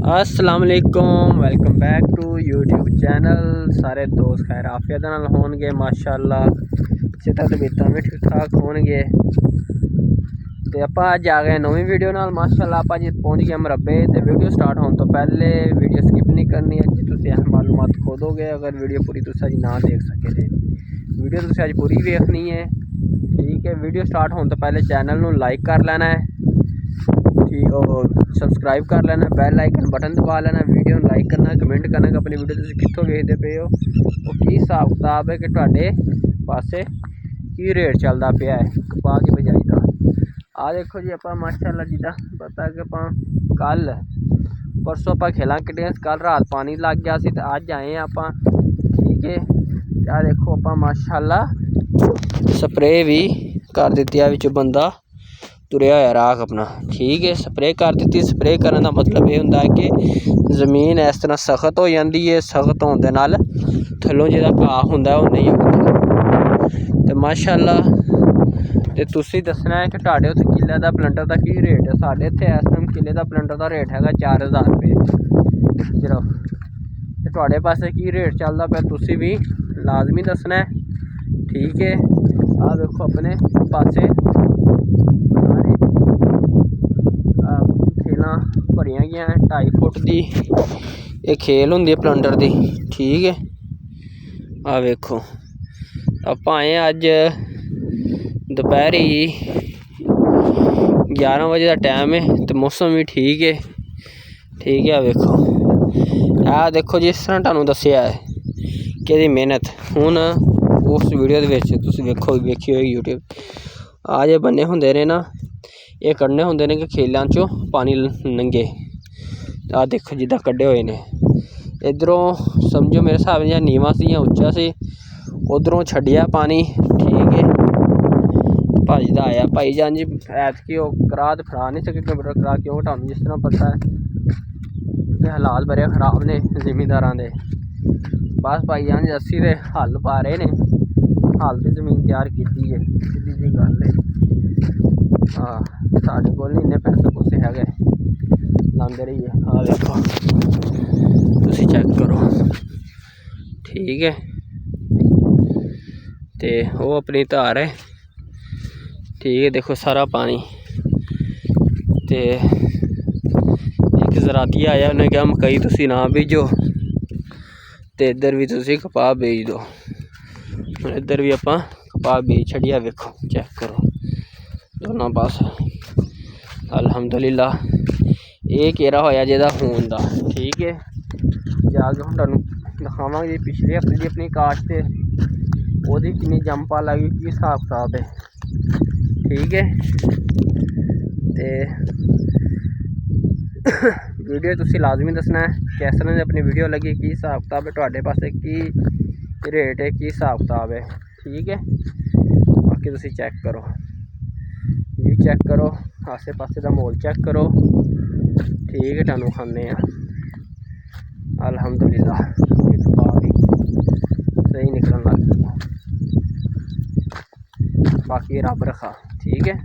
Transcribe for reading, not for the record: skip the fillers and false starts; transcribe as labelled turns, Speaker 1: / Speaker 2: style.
Speaker 1: अस्सलाम वालेकुम, welcome back to YouTube channel. सारे दोस्त खैर आफियत नाल होणगे माशाअल्लाह, सेहत तबीयतां भी ठीक ठाक होणगे। ते आपां अज आ गए नवीं वीडियो नाल माशाअल्लाह। आपां जी पहुँच गए मरबे। ते वीडियो स्टार्ट होने तो पहले वीडियो स्किप नहीं करनी है जी, तुसीं अह मालूमात खोदोगे अगर वीडियो पूरी तुसीं अज ना देख सके थे। वीडियो तुसीं अज पूरी देखनी है, ठीक है। वीडियो स्टार्ट होने तो पहले चैनल नूं लाइक कर लेना है, ठीक, और सबसक्राइब कर लेना, बैल आइकन बटन दबा लेना, वीडियो लाइक करना, कमेंट करना कि अपनी वीडियो तुसीं कित्थों देखते पे हो, और की हिसाब किताब है कि तुहाडे पासे की रेट चलदा पिया है कपाह की बिजाई का। आ देखो जी, आपां माशाअल्लाह जिद्दां पता कि आपां कल परसों आपां खेलां कट्टियां, कल रात पानी लग गया सी ते अज आए आपां, ठीक है। आ देखो आपां माशाअल्लाह स्प्रे भी कर दित्ती है, विच बंदा तुरया होया राख अपना, ठीक है। स्प्रे कर दी। स्प्रे करने का मतलब ये होंदा है कि जमीन इस तरह सख्त हो जाती है, सख्त होने दे नाल थल्लों जिहड़ा घाह हुंदा ओह नहीं उगदा। ते माशाअल्लाह ते तुसीं दसना है कि तुहाडे उत्थे किले दा प्लंटर दा की रेट है। साडे इत्थे इस टाइम किले दा प्लंटर दा रेट हैगा 4000 रुपये सिर्फ। ते तुहाडे पासे की रेट चलदा पिया तुसीं भी लाजमी दसना है, ठीक है। आ देखो अपने पासे खेलां भरियां गई 2.5 फुट की ये खेल होंदी है प्लंटर की, ठीक है। आ वेखो आपां आए अज दोपहरी 11 बजे का टाइम है, तो मौसम भी ठीक है, ठीक है। वेखो आ देखो जिस तरह तुहानूं दस्सिया है कि इहदी मेहनत हुण उस वीडियो दे विच तुसीं वेखी होई यूट्यूब। आ जे बन्ने हुंदे ने ना, ये कड्ढने होंदे ने कि खेलां चों पानी लंघे। आ देखो जिद्दां कड्ढे होए ने, इधरों समझो मेरे हिसाब नाल नीवां सी जां उच्चा सी, उधरों छड्डिया पानी, ठीक है। भजदा आया भाई जान जी, ऐतकी ओह् करा ते फड़ा नहीं सके कंप्यूटर करा, क्यों तुहानूं जिस तरह पता है कि हालात बड़े खराब ने जिमींदारां दे। बस भाई जान जी अस्सी दे हल पा रहे ने, हल दी जमीन तैयार कीती है, सीधी जी गल है। हाँ, साढ़े कोल इन्ने पैसे पूसे है लांदे रहिए। हाँ देखो तुसीं चेक करो, ठीक है। ते वो अपनी धार है, ठीक है। देखो सारा पानी ते एक ज़राती आया, उन्हें कहा मकई तुसीं ना बीजो ते इधर भी तुसीं कपाह बीज दो। इधर भी आपां कपाह बीज छड्डिया, वेखो चेक करो दोनों पास अल्हम्दुलिल्लाह। ये केरा होया जेदा हून दा, ठीक है। जाके हुण तुहानूं दिखावांगे पिछले हफ्ते की अपनी काश्त ते ओहदी किन्नी जंपा लगी, की हिसाब किताब है, ठीक है। ते वीडियो तुसीं लाजमी दसना है किस तरह की अपनी वीडियो लगी, की हिसाब किताब है, तुहाडे पासे की रेट है, की हिसाब किताब है, ठीक है। बाकी तुसीं चेक करो, ये चेक करो, आसे पासे का माहौल चेक करो, ठीक है। तुहानूं खाने अल्हम्दुलिल्लाह कपाह भी सही निकलन लग गई, बाकी रब रखा, ठीक है।